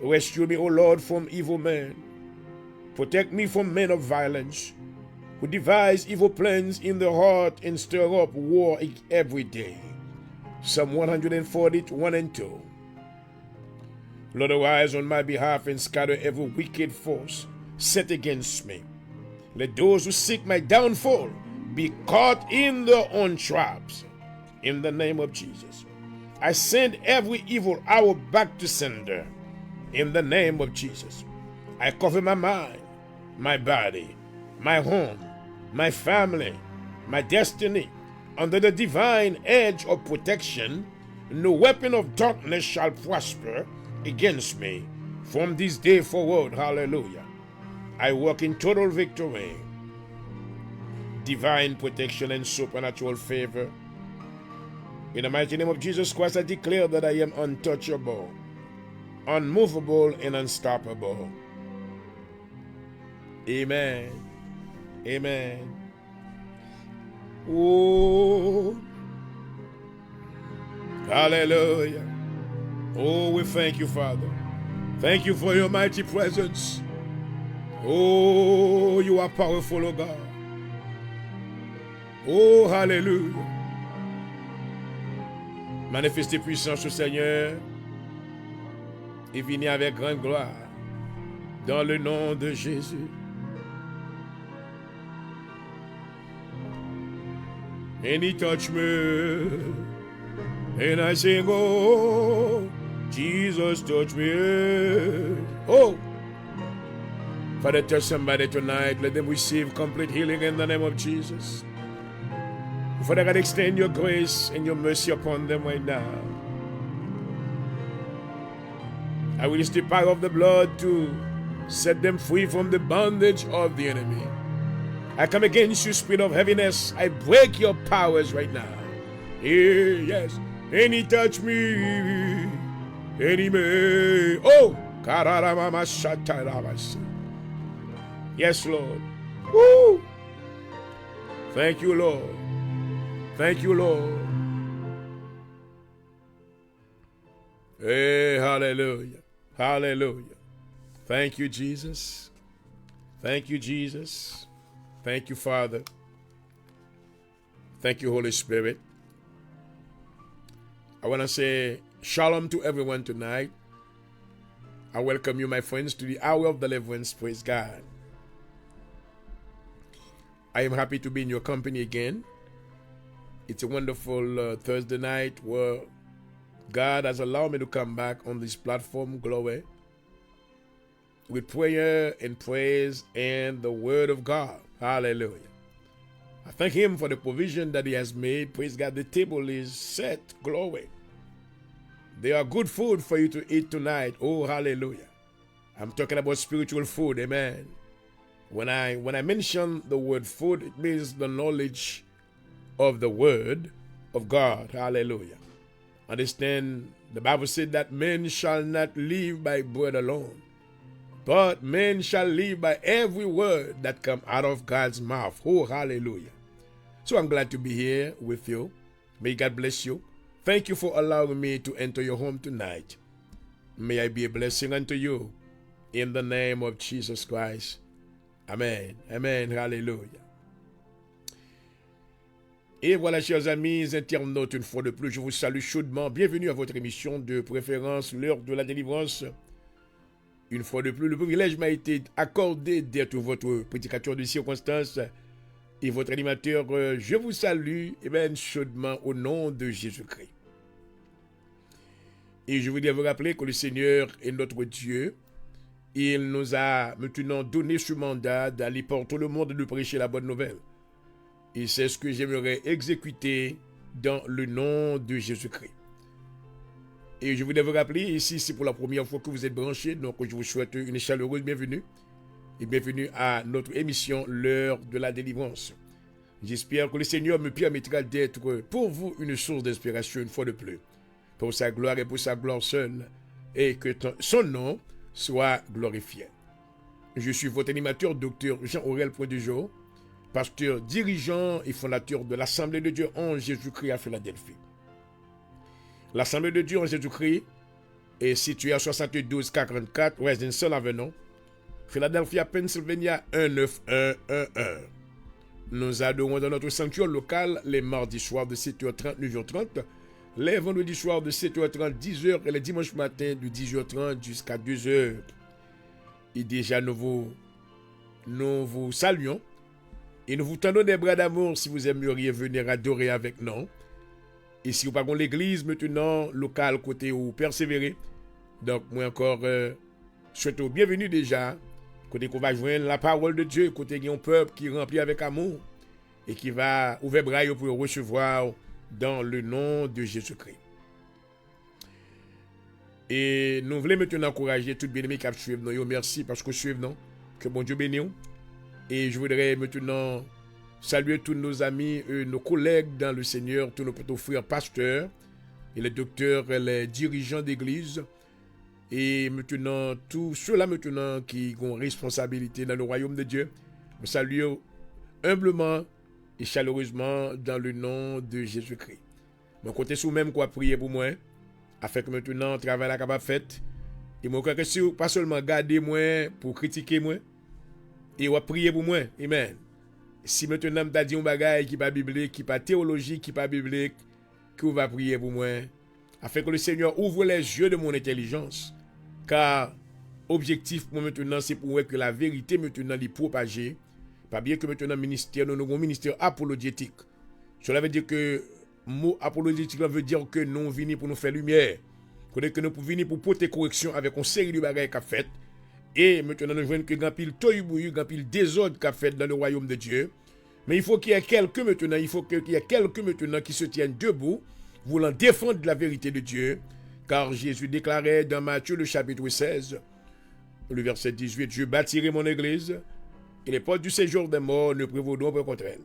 Rescue me, O Lord, from evil men. Protect me from men of violence who devise evil plans in their heart and stir up war every day. Psalm 140, 1 and 2. Lord, arise on my behalf and scatter every wicked force set against me. Let those who seek my downfall be caught in their own traps. In the name of Jesus, I send every evil arrow back to sender. In the name of Jesus, I cover my mind, my body, my home, my family, my destiny under the divine edge of protection. No weapon of darkness shall prosper against me from this day forward. Hallelujah. I walk in total victory, divine protection, and supernatural favor. In the mighty name of Jesus Christ, I declare that I am untouchable, unmovable, and unstoppable. Amen. Amen. Oh, hallelujah. Oh, we thank you, Father. Thank you for your mighty presence. Oh, you are powerful, oh God. Oh, hallelujah. Manifeste puissance au Seigneur. et venez avec grande gloire. Dans le nom de Jésus. And he touched me. And I sing, oh, Jesus touched me. Oh, Father, touch somebody tonight. Let them receive complete healing in the name of Jesus. Father God, extend your grace and your mercy upon them right now. I release the power of the blood to set them free from the bondage of the enemy. I come against you, spirit of heaviness. I break your powers right now. Yes. And he touch me. And he may. Oh. Yes, Lord. Woo. Thank you, Lord. Thank you, Lord. Hey, hallelujah. Hallelujah. Thank you, Jesus. Thank you, Jesus. Thank you, Father. Thank you, Holy Spirit. I want to say shalom to everyone tonight. I welcome you, my friends, to the hour of deliverance. Praise God. I am happy to be in your company again. It's a wonderful Thursday night where God has allowed me to come back on this platform, Glory, with prayer and praise and the word of God. Hallelujah. I thank him for the provision that he has made. Praise God. The table is set. Glory. There are good food for you to eat tonight. Oh, hallelujah. I'm talking about spiritual food. Amen. When I mention the word food, it means the knowledge of the word of God. Hallelujah. Understand, the Bible said that men shall not live by bread alone, but men shall live by every word that comes out of God's mouth. Oh, hallelujah. So I'm glad to be here with you. May God bless you. Thank you for allowing me to enter your home tonight. May I be a blessing unto you. In the name of Jesus Christ. Amen. Amen. Hallelujah. Et voilà, chers amis internautes, une fois de plus, je vous salue chaudement. Bienvenue à votre émission de préférence, l'heure de la délivrance. Une fois de plus, le privilège m'a été accordé d'être votre prédicateur de circonstance et votre animateur. Je vous salue chaudement au nom de Jésus-Christ. Et je voudrais vous rappeler que le Seigneur est notre Dieu. Il nous a maintenant donné ce mandat d'aller par tout le monde et de prêcher la bonne nouvelle. Et c'est ce que j'aimerais exécuter dans le nom de Jésus-Christ. Et je voudrais vous rappeler, ici c'est pour la première fois que vous êtes branchés, donc je vous souhaite une chaleureuse bienvenue. Et bienvenue à notre émission, l'heure de la délivrance. J'espère que le Seigneur me permettra d'être pour vous une source d'inspiration une fois de plus. Pour sa gloire et pour sa gloire seule. Et que son nom soit glorifié. Je suis votre animateur, Dr Jean-Aurel Poindejot, pasteur, dirigeant et fondateur de l'Assemblée de Dieu en Jésus-Christ à Philadelphie. L'Assemblée de Dieu en Jésus-Christ est située à 7244 Westminster Avenue, Philadelphia, Pennsylvania 19111. Nous adorons dans notre sanctuaire local les mardis soirs de 7h30, 9h30, les vendredis soirs de 7h30, 10h et les dimanches matins de 10h30 jusqu'à 2h. Et déjà nous vous saluons et nous vous tendons des bras d'amour si vous aimeriez venir adorer avec nous. Et si vous parlez l'église maintenant locale côté où persévérer, donc moi encore souhaite bienvenue déjà côté qu'on va joindre la parole de Dieu, côté qu'il y a un peuple qui est rempli avec amour et qui va ouvrir bras pour recevoir dans le nom de Jésus-Christ. Et nous voulons maintenant encourager tout bien-aimé qui suivent nous. Merci parce que suivent nous. Que bon Dieu bénisse. Et je voudrais maintenant saluer tous nos amis, nos collègues dans le Seigneur, tous nos frères pasteurs, et les docteurs, et les dirigeants d'église, et maintenant tous ceux-là maintenant qui ont responsabilité dans le royaume de Dieu. Nous saluons humblement et chaleureusement dans le nom de Jésus-Christ. Je compte sur même quoi prier pour moi, afin que maintenant le travail est capable fait. Et moi crois que si vous pas seulement garder moi pour critiquer moi, et vous prier pour moi. Amen. Si maintenant m'ta dit un bagage qui pas biblique, qui pas théologique, qui pas biblique, que vous va prier pour moi, afin que le Seigneur ouvre les yeux de mon intelligence car objectif pour maintenant, c'est pour que la vérité maintenant les propager. Pas bien que maintenant, ministère, nous avons un ministère apologétique. Cela veut dire que le mot apologétique veut dire que nous venons pour nous faire lumière. Que nous venons pour porter correction avec une série de bagages qu'a fait. Et maintenant, nous voyons que grand pile toyibouyu, grand pile désordre qu'a fait dans le royaume de Dieu. Mais il faut qu'il y ait quelques maintenant, qui se tiennent debout, voulant défendre la vérité de Dieu. Car Jésus déclarait dans Matthieu le chapitre 16, le verset 18, « Je bâtirai mon église, et les portes du séjour des morts ne prévaudront pas contre elle. »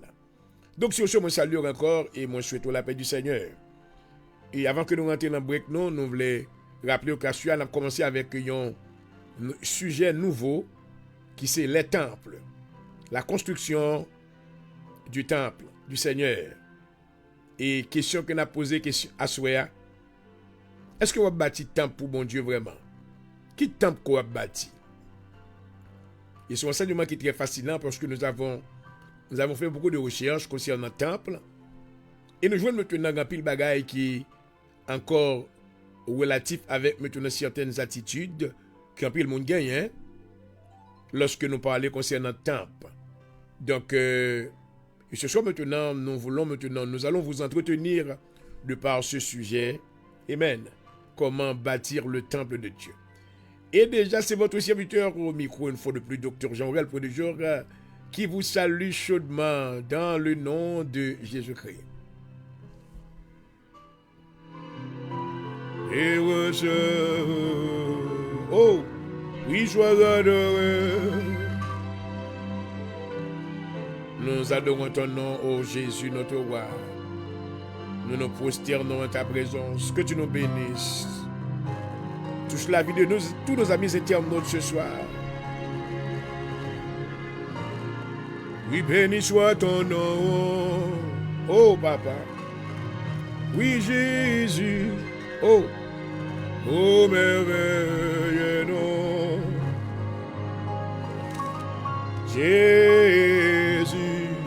Donc, sur ce, moi salue encore et moi souhaite la paix du Seigneur. Et avant que nous rentrions dans le break, nous voulons rappeler que nous avons commencé avec un sujet nouveau qui c'est les temples. La construction du temple du Seigneur. Et question que nous avons posée à Soya, est-ce que vous avez bâti le temple pour bon Dieu vraiment? Qui temple qu'on a bâti? Et c'est un enseignement qui est très fascinant parce que nous avons fait beaucoup de recherches concernant le temple. Et nous jouons maintenant un pile bagaille qui est encore relatif avec maintenant certaines attitudes qu'un pile monde gagne hein, lorsque nous parlons concernant le temple. Donc, et ce soir maintenant, nous allons vous entretenir de par ce sujet. Amen. Comment bâtir le temple de Dieu. Et déjà, c'est votre serviteur au micro, une fois de plus, Dr. Jean-Aurel Prodejor, qui vous salue chaudement dans le nom de Jésus-Christ. Et oh, oui, sois adoré. Nous adorons ton nom, ô Jésus, notre roi. Nous nous prosternons en ta présence. Que tu nous bénisses. Touche la vie de tous nos amis internautes ce soir. Oui, béni soit ton nom. Oh, papa. Oui, Jésus. Oh, oh, merveilleux nom. Jésus.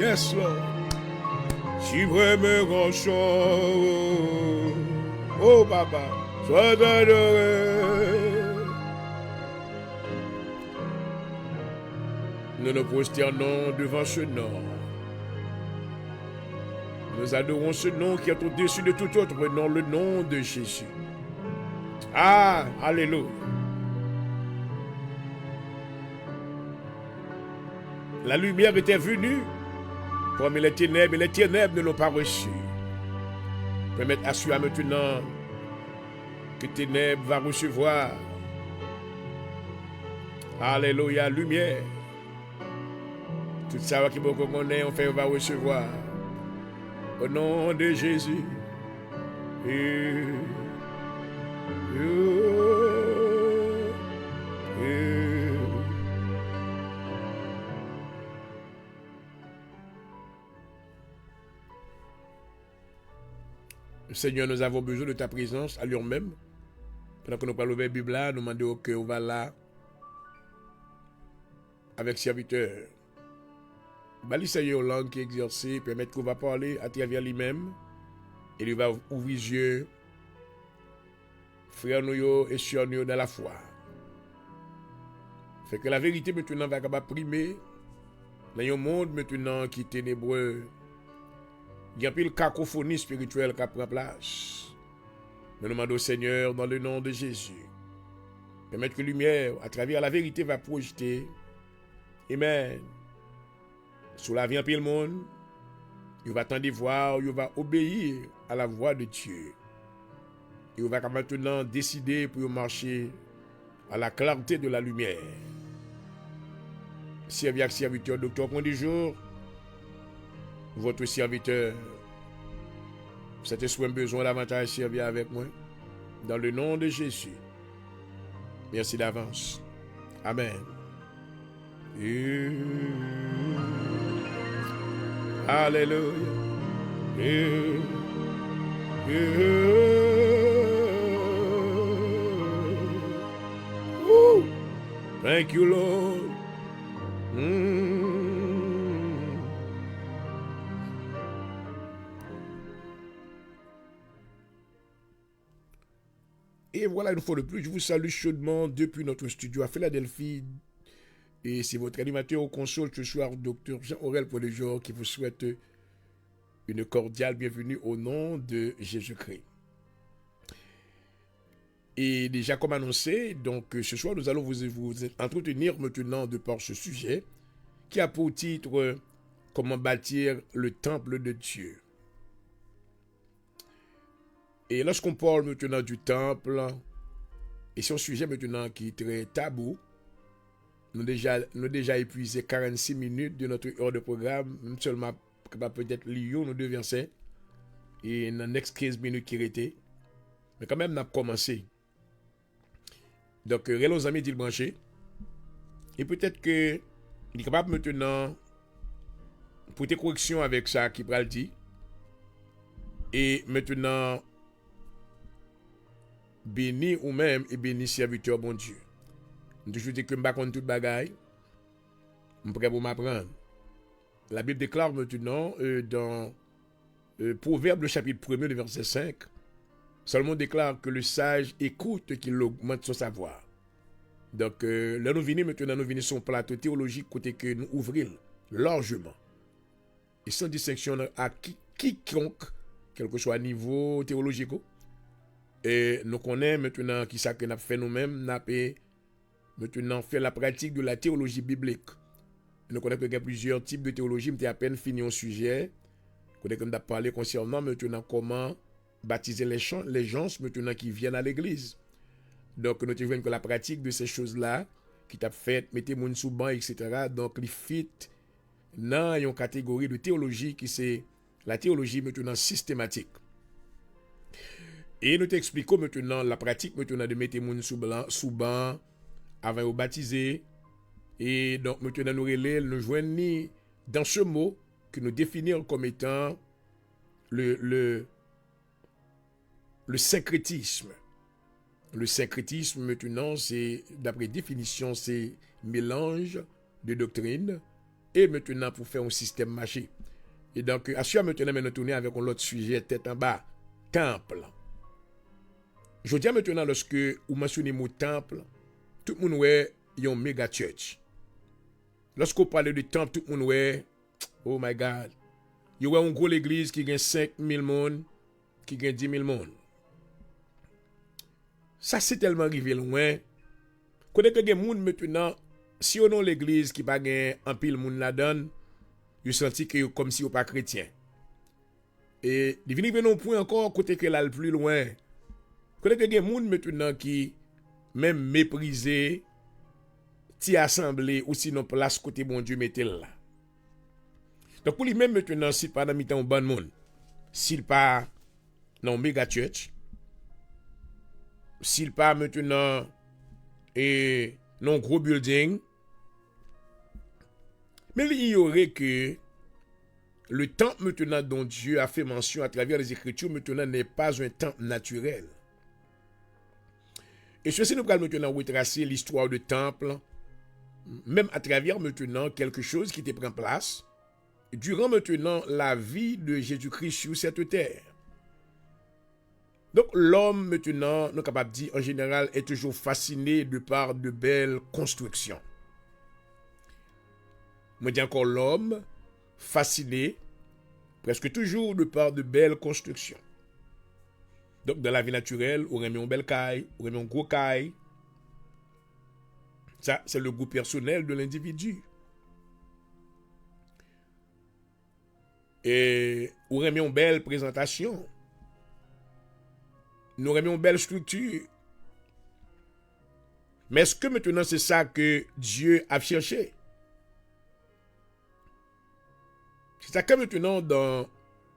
Yes, Lord. Si vraiment grand chose. Oh, papa. Sois adoré. Nous nous prosternons devant ce nom. Nous adorons ce nom qui est au-dessus de tout autre nom, le nom de Jésus. Ah, alléluia. La lumière était venue parmi les ténèbres et les ténèbres ne l'ont pas reçu. Permettre à celui maintenant que ténèbres va recevoir. Alléluia, lumière. Tout ça qui beaucoup connaît, on fait, on va recevoir. Au nom de Jésus. Seigneur, nous avons besoin de ta présence à l'heure même. Pendant que nous parlons de la Bible, nous demandons qu'on va là avec serviteur. Bali Seigneur langue qui est exercée, permettre qu'on va parler à travers lui-même. Et il va ouvrir les yeux, frères nous et sœurs nous dans la foi. Fait que la vérité maintenant va capable primer dans un monde maintenant qui est ténébreux. Il y a plus de cacophonie spirituelle qui prend place. Nous demandons au Seigneur dans le nom de Jésus. Permettre que la lumière, à travers la vérité, va projeter. Amen. Sous la vie en pile monde, il va attendre voir, il va obéir à la voix de Dieu. Il va maintenant décider pour marcher à la clarté de la lumière. Serviteur, docteur, point du jour, votre serviteur, c'était soit besoin davantage servir avec moi, dans le nom de Jésus. Merci d'avance. Amen. Alléluia. Thank you, Lord. Et voilà, une fois de plus, je vous salue chaudement depuis notre studio à Philadelphie. Et c'est votre animateur au console ce soir, Dr Jean-Aurel Polyjor, qui vous souhaite une cordiale bienvenue au nom de Jésus-Christ. Et déjà comme annoncé, donc ce soir nous allons vous entretenir maintenant de par ce sujet qui a pour titre comment bâtir le temple de Dieu. Et lorsqu'on parle maintenant du temple, et c'est un sujet maintenant qui est très tabou, nous déjà épuisé 46 minutes de notre heure de programme, même seulement peut-être lire nos deux versets, et dans les next 15 minutes qui étaient. Mais quand même, on a commencé. Donc, les amis d'Il Branché, et peut-être que il est capable maintenant, pour tes corrections avec ça qui pral dit, et maintenant, béni ou même, et béni serviteur bon Dieu. Je dis que je ne sais pas toute bagaille, je suis prêt pour m'apprendre. La Bible déclare maintenant dans Proverbe, le chapitre 1er, le verset 5, Salomon déclare que le sage écoute qu'il augmente son savoir. Donc, là, nous venons maintenant, nous venons son plateau théologique côté que nous ouvrons largement. Et sans distinction à quiconque, quel que soit le niveau théologique. Et nous connaissons maintenant qui ça que nous avons fait nous-mêmes, nous avons maintenant fait la pratique de la théologie biblique. Nous connaissons qu'il y a plusieurs types de théologie, mais à peine fini un sujet. Nous avons parlé concernant maintenant comment baptiser les gens maintenant qui viennent à l'église. Donc, nous trouvons que la pratique de ces choses-là, qui t'a fait, mettez moun sous banc, etc., donc, les fit dans une catégorie de théologie qui c'est la théologie maintenant systématique. Et nous t'expliquons maintenant la pratique maintenant de mettre moun sous banc avant de baptiser. Et donc, maintenant, nous joignons dans ce mot que nous définissons comme étant le syncrétisme. Le syncrétisme, maintenant, c'est, d'après définition, c'est mélange de doctrines et maintenant pour faire un système marché. Et donc, à ce maintenant, nous tourner avec un autre sujet, tête en bas, temple. Je dis maintenant, lorsque vous mentionnez le mot temple, tout le monde est un méga church. Lorsqu'on parle de temple, tout le monde est, oh my God, il y a une grosse église qui gagne 5,000 personnes, qui gagne 10,000 personnes. Ça, c'est tellement arrivé loin. Quand il y a des gens maintenant, si on a l'église qui n'a pas un pile monde là-dedans, ils senti que comme si on pas chrétien. Et il vient non point encore côté que là le plus loin. Quand il y a des gens maintenant qui même méprisé ti assemblée ou sinon place côté bon Dieu mettez là. Donc pour lui même maintenant si pas dans mi-temps bon monde, s'il pas dans méga church, s'il pas maintenant et non gros building, mais il y aurait que le temple maintenant dont Dieu a fait mention à travers les Écritures maintenant n'est pas un temple naturel. Et ceci nous allons maintenant retracer l'histoire du temple, même à travers maintenant quelque chose qui te prend place durant maintenant la vie de Jésus-Christ sur cette terre. Donc l'homme maintenant, nous sommes capables de dire en général, est toujours fasciné de par de belles constructions. Moi dis encore l'homme fasciné presque toujours de par de belles constructions. Donc dans la vie naturelle, on remet une belle caille, on remet un gros caille. Ça, c'est le goût personnel de l'individu. Et on remet une belle présentation. Nous remet une belle structure. Mais est-ce que maintenant c'est ça que Dieu a cherché? C'est ça que maintenant dans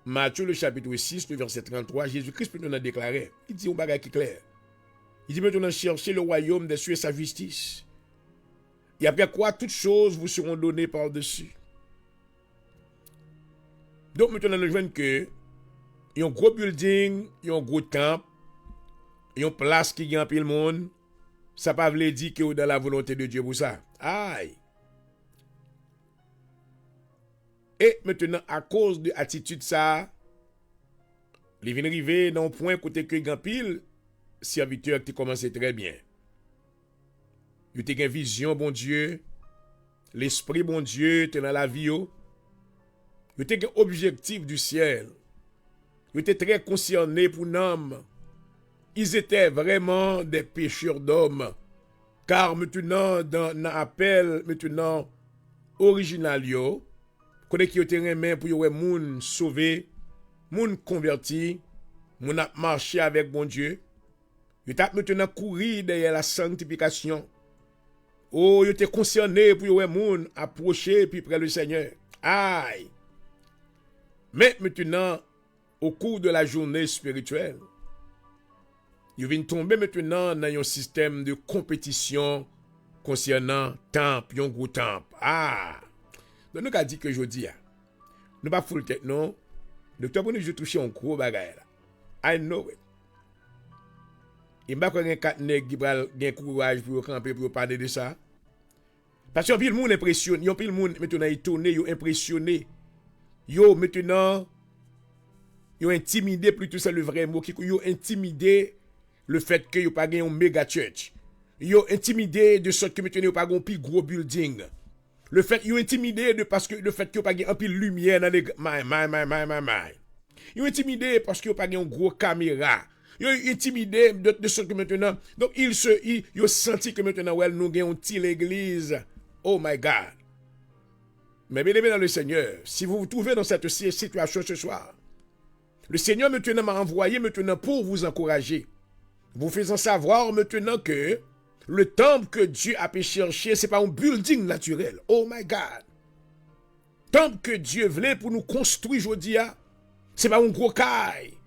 Matthieu le chapitre 6, le verset 33, Jésus-Christ maintenant a déclaré, il dit un bagage qui est clair. Il dit maintenant cherchez le royaume des cieux et sa justice. Et après quoi, toutes choses vous seront données par-dessus. Donc maintenant nous voyons que il y a un gros building, il y a un gros temple, il y a une place qui gagne pile monde. Ça ne veut pas dire que vous dans la volonté de Dieu pour ça. Aïe. Et maintenant, à cause de l'attitude ça, il vient arriver dans un point côté que gagne pile, serviteurs qui commencé très bien. Ils ont une vision, bon Dieu. L'esprit, bon Dieu, était dans la vie. Ils ont un objectif du ciel. Ils étaient très concernés pour l'homme. Ils étaient vraiment des pécheurs d'hommes. Car maintenant, dans l'appel, maintenant, original, connaît qui était remis pour les gens sauvés, les gens convertis, les gens marché avec bon Dieu. Ils étaient maintenant courir derrière la sanctification. Oh, ils étaient concernés pour les gens approcher puis près le Seigneur. Aïe! Mais maintenant, au cours de la journée spirituelle, ils viennent tomber maintenant dans un système de compétition concernant temple, un gros temple. Ah! Donc, nous avons dit que je dis, nous pas full tête, non? Docteur, pour nous, je touche un gros bagage là. I know it. Il m'a pas quatre nègres qui ont courage pour camper pour parler de ça. Parce que le monde impressionné, le monde maintenant étonné, ils impressionné. Yo maintenant, ils intimidé plutôt c'est le vrai mot qui yo intimidé le fait que yo pas gagné un méga church. Yo intimidé de sorte que maintenant yo pas un plus gros building. Le fait yo intimidé de parce que le fait que yo pas gagné un pile lumière dans les Yo intimidé parce que yo pas gagné un gros caméra. Yo intimidé de sorte que maintenant donc yo senti que maintenant ouais nous gagnons une petite église. Oh my God. Mais bien aimé dans le Seigneur, si vous vous trouvez dans cette situation ce soir, le Seigneur maintenant m'a envoyé maintenant pour vous encourager, vous faisant savoir maintenant que le temple que Dieu a pu chercher, ce n'est pas un building naturel. Oh my God. Temple que Dieu voulait pour nous construire aujourd'hui, ce n'est pas un gros caille.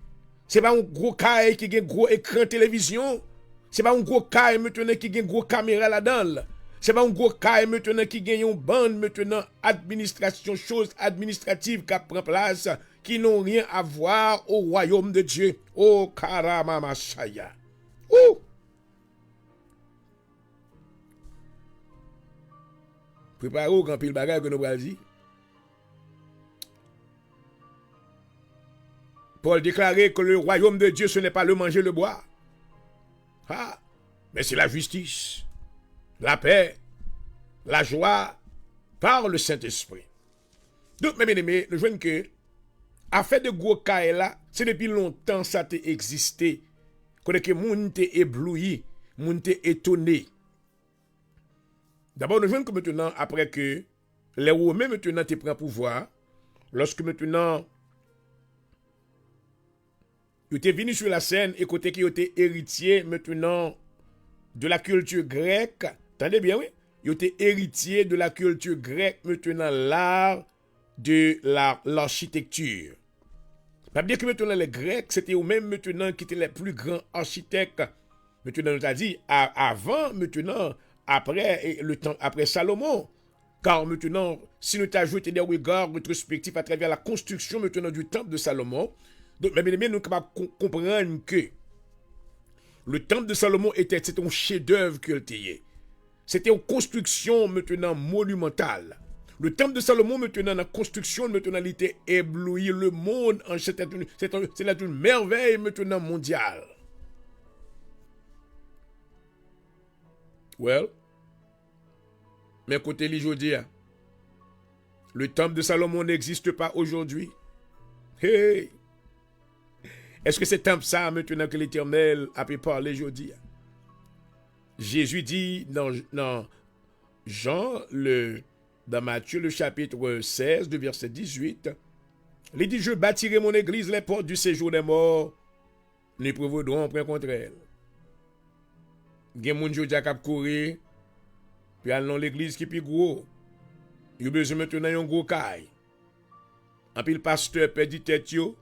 Ce n'est pas un gros caille qui a un gros écran télévision. Ce n'est pas un gros caille maintenant qui a une gros caméra là-dedans. C'est pas un gros cas maintenant qui gagne une bande maintenant administration, choses administratives qui prend place, qui n'ont rien à voir au royaume de Dieu. Oh karamamashaya. Oh! Préparez-vous quand pile bagage que nous allons dire. Paul déclarait que le royaume de Dieu ce n'est pas le manger, le boire. Ah, mais c'est la justice, la paix, la joie par le Saint-Esprit. Donc, mes bien-aimés, nous voyons que, affaire de gros cas là, c'est depuis longtemps ça a existé. Que moun te ébloui, moun te étonné. D'abord, nous voyons que maintenant, après que les Romains maintenant te prennent pouvoir, lorsque maintenant, ils étaient venus sur la scène et côté qui étaient héritiers maintenant de la culture grecque. Attendez bien, oui? Ils étaient héritiers de la culture grecque, maintenant l'art de l'architecture. Ça veut dire que maintenant les Grecs, c'était eux-mêmes maintenant qui étaient les plus grands architectes. Maintenant, on a dit, avant, maintenant, après le temps, après Salomon. Car maintenant, si nous ajoutons des regards rétrospectifs à travers la construction maintenant du temple de Salomon, donc, mais nous sommes capables de comprendre que le temple de Salomon c'était un chef-d'œuvre qu'il était. C'était une construction maintenant monumentale. Le temple de Salomon maintenant, la construction maintenant, il était ébloui le monde. C'est une merveille maintenant mondiale. Well, mais côté l'aujourd'hui, le temple de Salomon n'existe pas aujourd'hui. Hey! Est-ce que c'est temple ça maintenant que l'Éternel a pu parler aujourd'hui? Jésus dit dans dans Matthieu le chapitre 16, de verset 18, il dit, je bâtirai mon église, les portes du séjour des morts ne prévaudront point contre elle. Gen moun jodi a k'ap courir, puis al dans l'église qui plus gros. Yo besoin maintenant yon gros caille. En pile pasteur perdu tête yo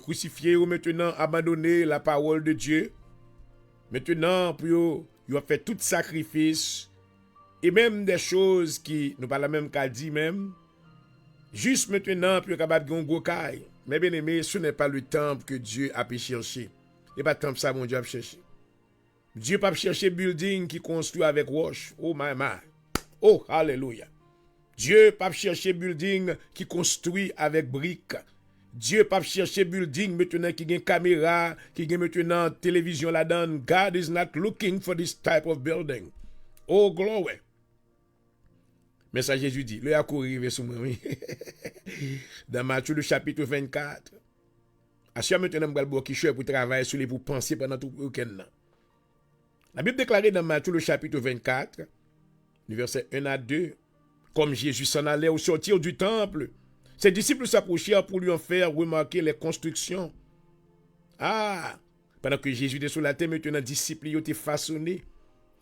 crucifié ou maintenant abandonné la parole de Dieu. Maintenant pour yo a fait tout sacrifice et même des choses qui nous pas la même qu'a dit même. Juste maintenant pour capable un gros caille. Mais bien aimé, ce n'est pas le temple que Dieu a pu chercher. Et pas temple ça mon Dieu a cherché. Dieu pas chercher building qui construit avec roche. Oh my my. Oh hallelujah. Dieu pas chercher building qui construit avec briques. Dieu pas chercher building maintenant qui gagne caméra, qui gagne maintenant télévision là-dedans. God is not looking for this type of building. Oh glory. Mais ça Jésus dit, le a couru sur moi. Dans Matthieu le chapitre 24. À ce maintenant m'gal qui cherche pour travailler sur les pour penser pendant tout le week-end. La Bible déclare dans Matthieu le chapitre 24, du verset 1 à 2, comme Jésus s'en allait au sortir du temple, ses disciples s'approchèrent pour lui en faire remarquer les constructions. Ah, pendant que Jésus était sur la terre, maintenant, les disciples étaient façonnés.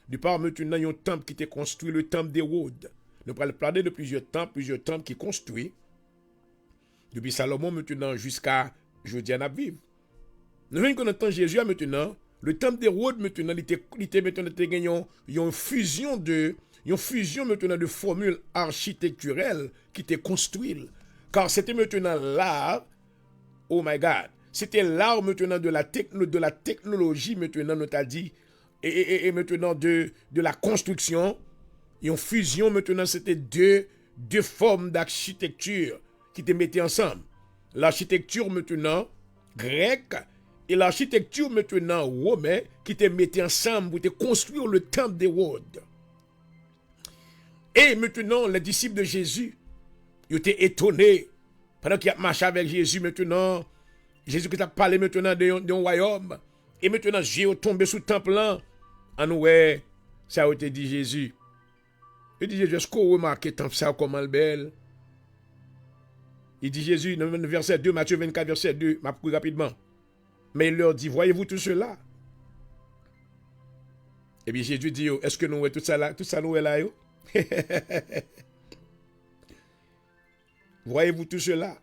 Du part, maintenant, il y a un temple qui était construit, le temple d'Hérode. Nous allons parler de plusieurs temples qui construits. Depuis Salomon, maintenant, jusqu'à Jodian à vivre. Nous voyons qu'on entend Jésus maintenant. Le temple d'Hérode, maintenant, il était maintenant, il y a une fusion maintenant de formules architecturales qui étaient construites. Car c'était maintenant l'art, oh my God, c'était l'art maintenant de la technologie maintenant, nous t'a dit, et maintenant de la construction. Et en fusion maintenant, c'était deux formes d'architecture qui étaient mettées ensemble. L'architecture maintenant grecque et l'architecture maintenant romaine qui étaient mettées ensemble pour construire le temple d'Hérode. Et maintenant, les disciples de Jésus, ils étaient étonnés. Pendant qu'ils marchaient avec Jésus maintenant, Jésus qui a parlé maintenant d'un royaume. Et maintenant, Jésus est tombé sous le temple là. En ouais, ça a été dit Jésus. Il dit Jésus, est-ce qu'on remarque le temple ça comment le bel? Il dit Jésus, dans le verset 2, Matthieu 24, verset 2, m'a pris rapidement. Mais il leur dit, voyez-vous tout cela? Et bien Jésus dit, est-ce que nous voyons tout ça nous est là? Voyez-vous tout cela?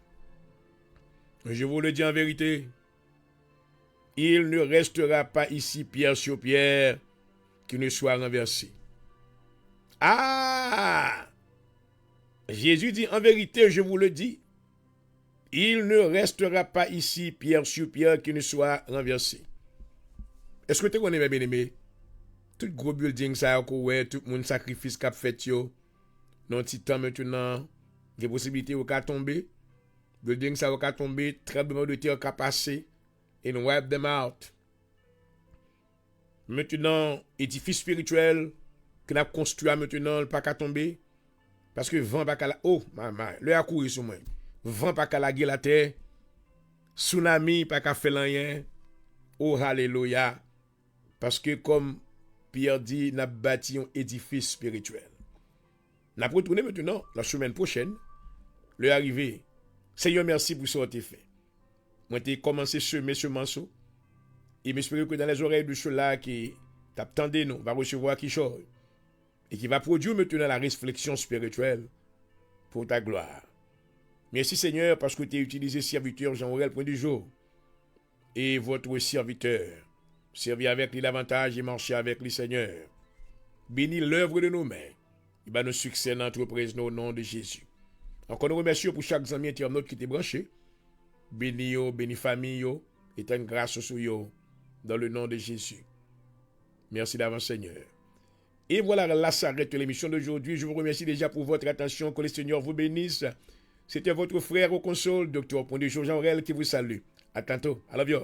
Je vous le dis en vérité, il ne restera pas ici pierre sur pierre qui ne soit renversé. Ah! Jésus dit en vérité, je vous le dis, il ne restera pas ici pierre sur pierre qui ne soit renversé. Est-ce que tu connais bien aimé? Tout gros building ça tout le monde sacrifice qu'a fait yo. Non petit temps maintenant, il y a possibilité au cas tomber. Building ça au cas tomber, tremblement de terre qu'a passé et nous wipe them out. Maintenant, édifice spirituel que n'a construit maintenant pas qu'à tomber parce que vent pas qu'à la le a couru sur moi. Vent pas qu'à la gueule la terre. Tsunami pas qu'à faire rien. Oh alléluia. Parce que comme Pierre dit, n'a bâti un édifice spirituel. N'a retourné maintenant la semaine prochaine. Le arrivé. Seigneur, merci pour ce que tu as fait. Moi, j'ai commencé à semer ce morceau. Et j'espère que dans les oreilles de ceux-là qui t'attendent, nous, va recevoir quelque chose. Et qui va produire maintenant la réflexion spirituelle pour ta gloire. Merci Seigneur parce que tu as utilisé serviteur Jean-Aurel point du jour. Et votre serviteur. Servir avec lui davantage et marcher avec lui Seigneur. Bénis l'œuvre de nos mains. Il va nous succès dans l'entreprise au nom de Jésus. Encore nous remercions pour chaque ami internaute qui t'est branché. Bénis yo, bénis famille yo, et t'as une grâce sur yo, dans le nom de Jésus. Merci d'avance Seigneur. Et voilà, là s'arrête l'émission d'aujourd'hui. Je vous remercie déjà pour votre attention. Que le Seigneur vous bénisse. C'était votre frère au console, Dr. Jean-Aurel qui vous salue. À tantôt. I love you.